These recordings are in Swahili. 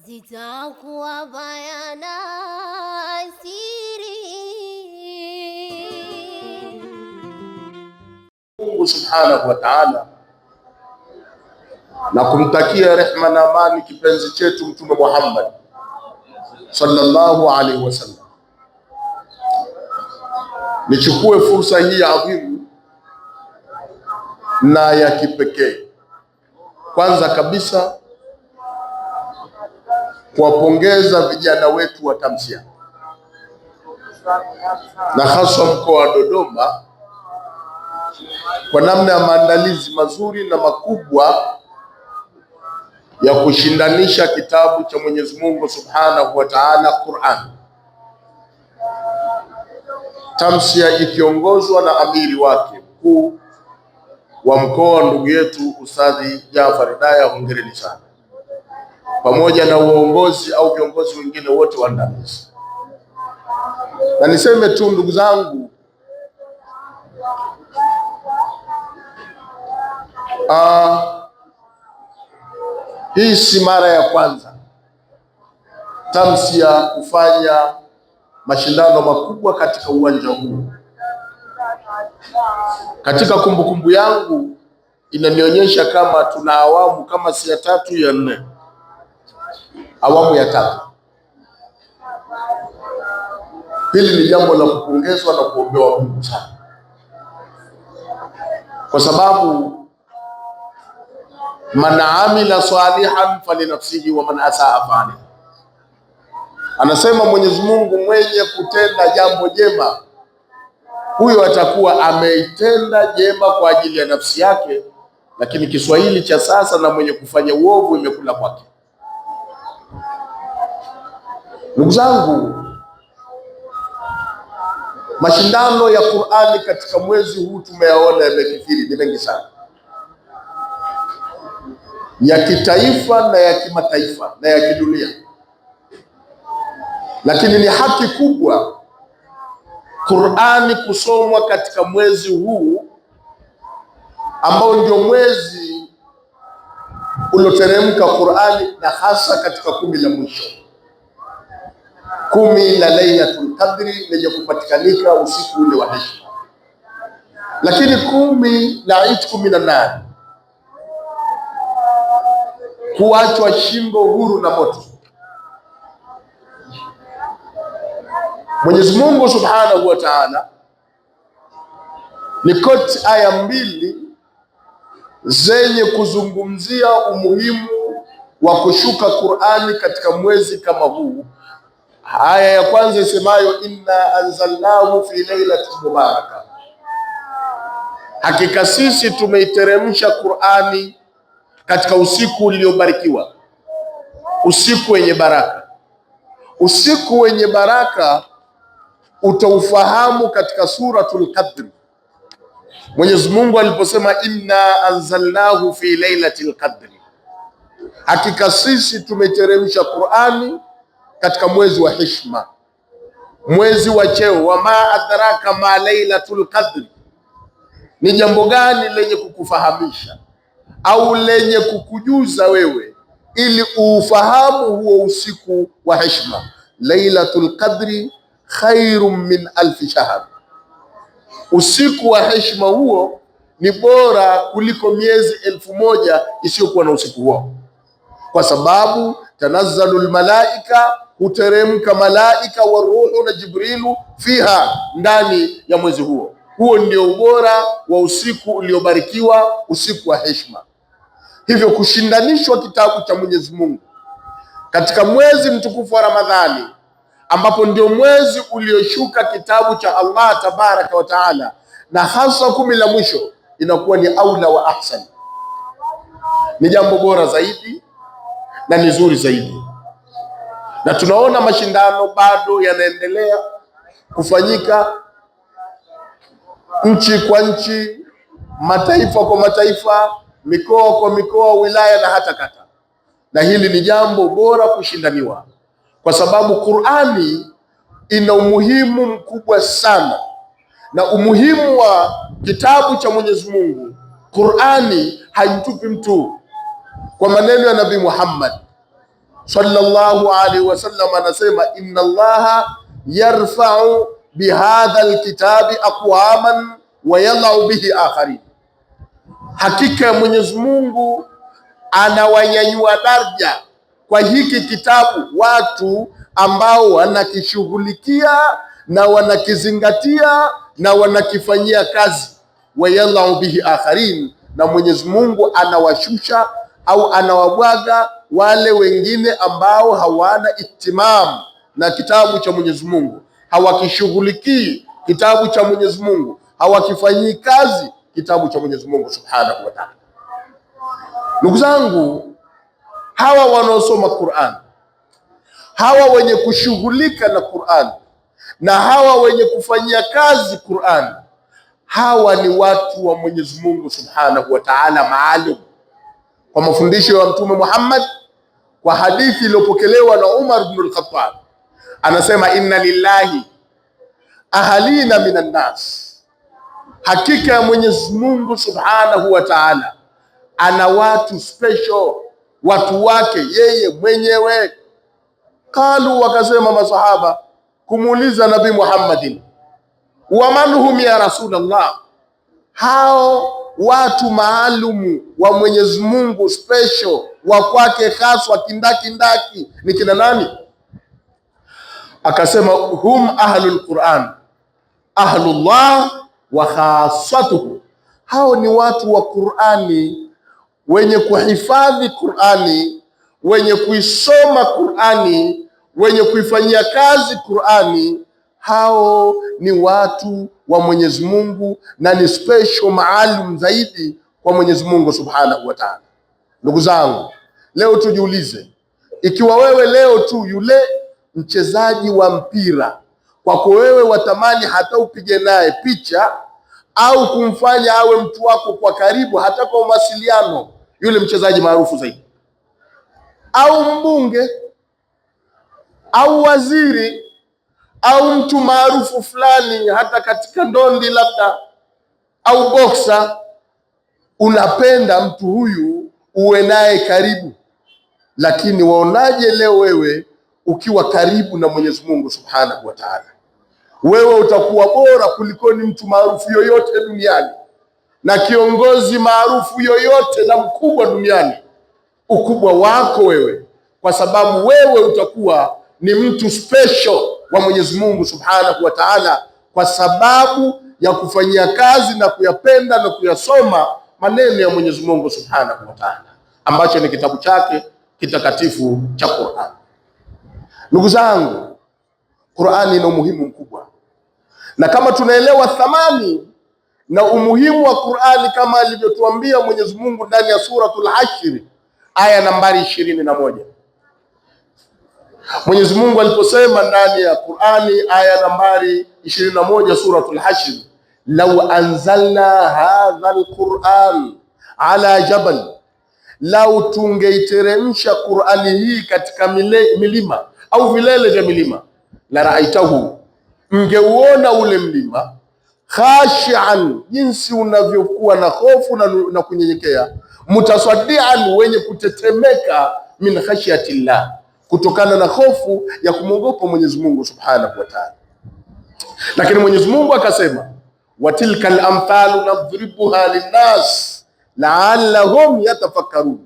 zitakuwa bayana siri. Mungu Subhanahu wa Ta'ala, na kumtakia rehma na amani kipenzi chetu Mtume Muhammad sallallahu alaihi wasallam. Nichukue fursa hii adhimu na ya kipekee, kwanza kabisa kuwapongeza vijana wetu wa Tamsia na hasa mkoa wa Dodoma kwa namna ya maandalizi mazuri na makubwa ya kushindanisha kitabu cha Mwenyezi Mungu Subhanahu wa Ta'ala, Qur'an. Tamsia ikiongozwa na amiri wake mkuu wa mkoa, ndugu yetu Ustadhi Jafar Daya, hongereni sana, pamoja na uongozi au viongozi wengine wote waandamizi. Na niseme tu ndugu zangu, hii si mara ya kwanza Tamsia kufanya mashindano makubwa katika uwanja huu. Katika kumbukumbu yangu inanionyesha kama tuna awamu kama si ya tatu ya nne, awamu ya tatu. Hili ni jambo la kupongezwa na kuombewa Mungu sana, kwa sababu man amila salihan falinafsihi wa man asaa fa'alayha. Anasema Mwenyezi Mungu, mwenye kutenda jambo jema huyo atakuwa ameitenda jema kwa ajili ya nafsi yake, lakini Kiswahili cha sasa, na mwenye kufanya uovu imekula kwake. Ndugu zangu, mashindano ya Qur'ani katika mwezi huu tumeyaona yamekithiri, ni mengi sana, ya kitaifa na ya kimataifa na ya kidunia. Lakini ni haki kubwa Qur'ani kusomwa katika mwezi huu ambao ndio mwezi ulioteremka Qur'ani, na hasa katika 10 la mwisho, 10 la Lailatul Qadri lenye kupatikanika usiku ule wa heshima. Lakini 10 la Itqu minan nar, kuachwa shingo huru na moto. Mwenyezi Mungu Subhanahu wa Ta'ala ni koti aya 2 zenye kuzungumzia umuhimu wa kushuka Qur'ani katika mwezi kama huu. Aya ya kwanza isemayo inna anzalnahu fi lailatin mubarakah, hakika sisi tumeiteremsha Qur'ani katika usiku uliobarikiwa, usiku wenye baraka. Usiku wenye baraka utaufahamu katika suratul Qadr. Mwenyezi Mungu aliposema inna anzalnahu fi lailatil qadr, hakika sisi tumeteremsha Qur'ani katika mwezi wa heshima, mwezi wa cheo. Wa ma adraka ma lailatul qadr, ni jambo gani lenye kukufahamisha au lenye kukujuza wewe ili ufahamu huo usiku wa heshima? Lailatul qadri khairun min alfi shahr, usiku wa heshima huo ni bora kuliko miezi 1000 isiyokuwa na usiku huo, kwa sababu tanazzalul malaika, huteremka malaika wa ruhu na Jibrilu fiha, ndani ya mwezi huo. Huo ndio ubora wa usiku uliobarikiwa, usiku wa heshima. Hivyo kushindanishwa kitabu cha Mwenyezi Mungu katika mwezi mtukufu wa Ramadhani, ambapo ndio mwezi ulioshuka kitabu cha Allah tabaraka wa taala, na hasa 10 la mwisho, inakuwa ni aula wa ahsan, ni jambo bora zaidi na ni zuri zaidi. Na tunaona mashindano bado yanaendelea kufanyika, nchi kwa nchi, mataifa kwa mataifa, mikoa kwa mikoa, wilaya na hata kata. Na hili ni jambo bora kushindaniwa, kwa sababu Qur'ani ina umuhimu mkubwa sana, na umuhimu wa kitabu cha Mwenyezi Mungu, Qur'ani haimtupi mtu. Kwa maneno ya Nabii Muhammad sallallahu alaihi wasallam anasema, inna Allaha yarfa'u bihadha alkitabi aqwaman wa yadh'u bihi akharin, hakika Mwenyezi Mungu anawanyanyua daraja kwa hiki kitabu watu ambao wanakishughulikia na wanakizingatia na wanakifanyia kazi. Wa yadh'u bihi akharin, na Mwenyezi Mungu anawashusha au anawabwaga wale wengine ambao hawana ihtimam na kitabu cha Mwenyezi Mungu, hawakishughulikii kitabu cha Mwenyezi Mungu, hawakifanyii kazi kitabu cha Mwenyezi Mungu Subhanahu wa Ta'ala. Ndugu zangu, hawa wanaosoma Qur'an, hawa wenye kushughulika na Qur'an na hawa wenye kufanyia kazi Qur'an, hawa ni watu wa Mwenyezi Mungu Subhanahu wa Ta'ala maalum, kwa mafundisho ya Mtume Muhammad, kwa hadithi iliyopokelewa na Umar ibn al-Khattab, anasema inna lillahi ahalina minan nas, hakika ya Mwenyezi Mungu Subhanahu wa Ta'ala ana watu special, watu wake yeye mwenyewe. Kalu, wakasema masahaba kumuuliza Nabii Muhammadin, wa manhum ya Rasulullah, hao watu maalumu wa Mwenyezi Mungu special wa kwake haswa kindaki ni kina nani? Akasema hum ahlul Qur'an, ahlullah wa khassatuhu, hao ni watu wa Qur'ani, wenye kuhifadhi Qur'ani, wenye kuisoma Qur'ani, wenye kuifanyia kazi Qur'ani. Hao ni watu wa Mwenyezi Mungu na ni special maalum zaidi kwa Mwenyezi Mungu Subhanahu wa Ta'ala. Ndugu zangu, leo tujiulize, ikiwa wewe leo tu yule mchezaji wa mpira kwako wewe watamani hata upige naye picha au kumfanya awe mtu wako kwa karibu, hata kwa mawasiliano, yule mchezaji maarufu zaidi, au mbunge au waziri au mtu maarufu fulani, hata katika ndondi labda, au boksa, unapenda mtu huyu uwe naye karibu. Lakini waonaje leo wewe ukiwa karibu na Mwenyezi Mungu Subhanahu wa Ta'ala? Wewe utakuwa bora kulikoni mtu maarufu yoyote duniani na kiongozi maarufu yoyote na mkubwa duniani. Ukubwa wako wewe, kwa sababu wewe utakuwa ni mtu special wa Mwenyezi Mungu Subhanahu wa Ta'ala, kwa sababu ya kufanyia kazi na kuyapenda na kuyasoma maneno ya Mwenyezi Mungu Subhanahu wa Ta'ala, ambacho ni kitabu chake kitakatifu cha Qur'an. Ndugu zangu, Qur'ani ina umuhimu mkubwa, na kama tunaelewa thamani na umuhimu wa Qur'ani kama alivyotuambia Mwenyezi Mungu ndani ya suratul Hashr aya nambari 21, Mwenyezi Mungu aliposema ndani ya Qur'ani aya nambari 21 suratul Hashr, law anzalna hadha alquran ala jabal, lau tungeiteremsha Qur'ani hii katika milima au vilele vya milima, la raaitahu, mngeuona ule mlima, khashian, jinsi unavyokuwa na hofu na kunyenyekea, mutasaddian, wenye kutetemeka, min khashyatillah, kutokana na hofu ya kumwogopa Mwenyezi Mungu Subhanahu wa Ta'ala. Lakini Mwenyezi Mungu akasema, wa tilka al-amthalu nadhribuha linnas la'allahum yatafakkarun,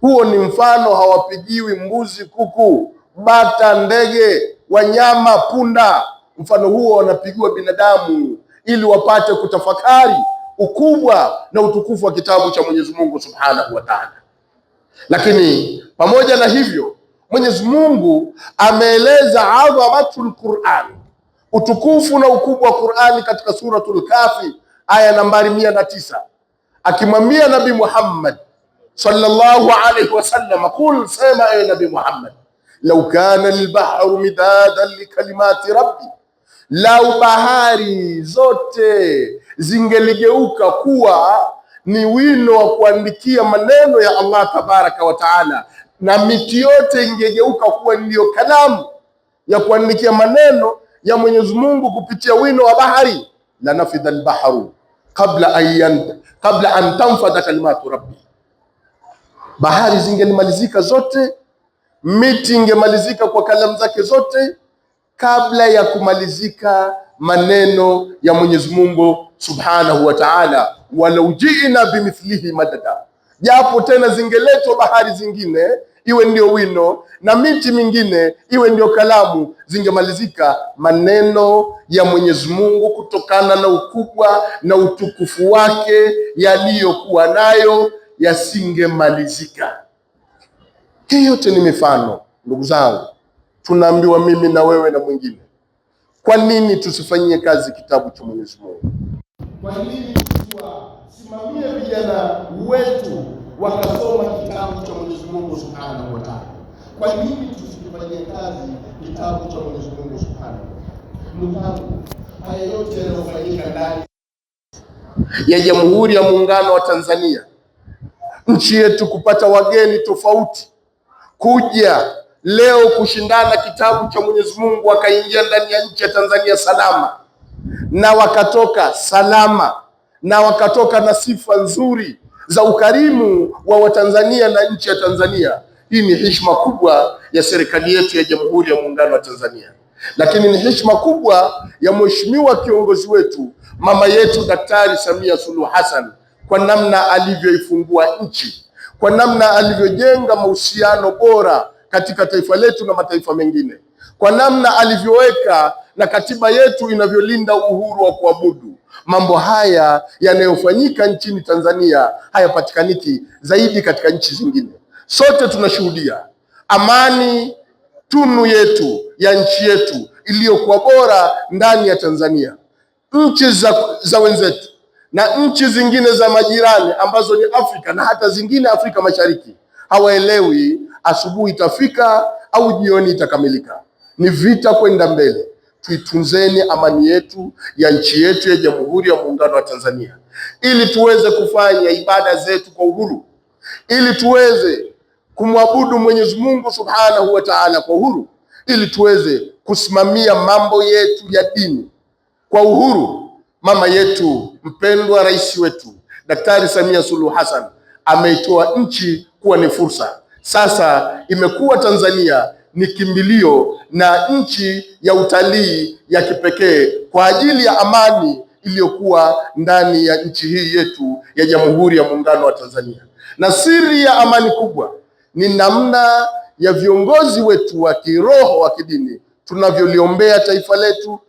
huo ni mfano, hawapigiwi mbuzi, kuku, bata, ndege, wanyama, punda. Mfano huo wanapigiwa binadamu ili wapate kutafakari ukubwa na utukufu wa kitabu cha Mwenyezi Mungu Subhanahu wa Ta'ala. Lakini pamoja na hivyo, Mwenyezi Mungu ameeleza adhamatul Qur'an, utukufu na ukubwa wa Qur'ani katika suratul Kafi aya nambari 109, akimwambia Nabii Muhammad sallallahu alayhi wasallam, qul, sema ewe Nabii Muhammad, law kana al-bahru midadan li kalimati rabbi, lau bahari zote zingeligeuka kuwa ni wino wa kuandikia maneno ya Allah tabaraka wa taala, na miti yote ingegeuka kuwa ndiyo kalamu ya kuandikia maneno ya Mwenyezi Mungu kupitia wino wa bahari, la nafidha al-bahru qabla an tanfadha kalimatu rabbi, bahari zingelimalizika zote miti ingemalizika kwa kalamu zake zote kabla ya kumalizika maneno ya Mwenyezi Mungu Subhanahu wa Ta'ala, walau ji'na bimithlihi madada, japo tena zingeletwa bahari zingine iwe ndio wino na miti mingine iwe ndio kalamu, zingemalizika maneno ya Mwenyezi Mungu kutokana na ukubwa na utukufu wake yaliyokuwa nayo yasingemalizika. Hii yote ni mifano, ndugu zangu, tunaambiwa mimi na wewe na mwingine. Kwa nini tusifanyie kazi kitabu cha Mwenyezi Mungu? Kwa nini tusiwasimamie vijana wetu wakasoma kitabu cha Mwenyezi Mungu Subhanahu wa Ta'ala? Kwa nini tusifanyie kazi kitabu cha Mwenyezi Mungu Subhanahu wa Ta'ala? Ndugu zangu, haya yote yanayofanyika ndani ya Jamhuri ya Muungano wa Tanzania, nchi yetu kupata wageni tofauti kuja leo kushindana kitabu cha Mwenyezi Mungu, wakaingia ndani ya nchi ya Tanzania salama na wakatoka salama na wakatoka na sifa nzuri za ukarimu wa Watanzania na nchi ya Tanzania. Hii ni heshima kubwa ya serikali yetu ya Jamhuri ya Muungano wa Tanzania, lakini ni heshima kubwa ya mheshimiwa kiongozi wetu, mama yetu Daktari Samia Suluhu Hassan, kwa namna alivyoifungua nchi, kwa namna alivyojenga mahusiano bora katika taifa letu na mataifa mengine, kwa namna alivyoweka na katiba yetu inavyolinda uhuru wa kuabudu. Mambo haya yanayofanyika nchini Tanzania hayapatikaniki zaidi katika nchi zingine. Sote tunashuhudia amani, tunu yetu ya nchi yetu iliyokuwa bora ndani ya Tanzania. Nchi za wenzetu na nchi zingine za majirani ambazo ni Afrika na hata zingine Afrika Mashariki hawaelewi asubuhi itafika au jioni itakamilika. Ni vita kwenda mbele. Tuitunzeni amani yetu ya nchi yetu ya Jamhuri ya Muungano wa Tanzania, ili tuweze kufanya ibada zetu kwa uhuru, ili tuweze kumwabudu Mwenyezi Mungu Subhanahu wa Ta'ala kwa uhuru, ili tuweze kusimamia mambo yetu ya dini kwa uhuru. Mama yetu mpendwa, rais wetu Daktari Samia Suluhu Hassan ameitoa nchi kuwa ni fursa. Sasa imekuwa Tanzania ni kimbilio na nchi ya utalii ya kipekee kwa ajili ya amani iliyokuwa ndani ya nchi hii yetu ya Jamhuri ya Muungano wa Tanzania. Na siri ya amani kubwa ni namna ya viongozi wetu wa kiroho wa kidini tunavyoliombea taifa letu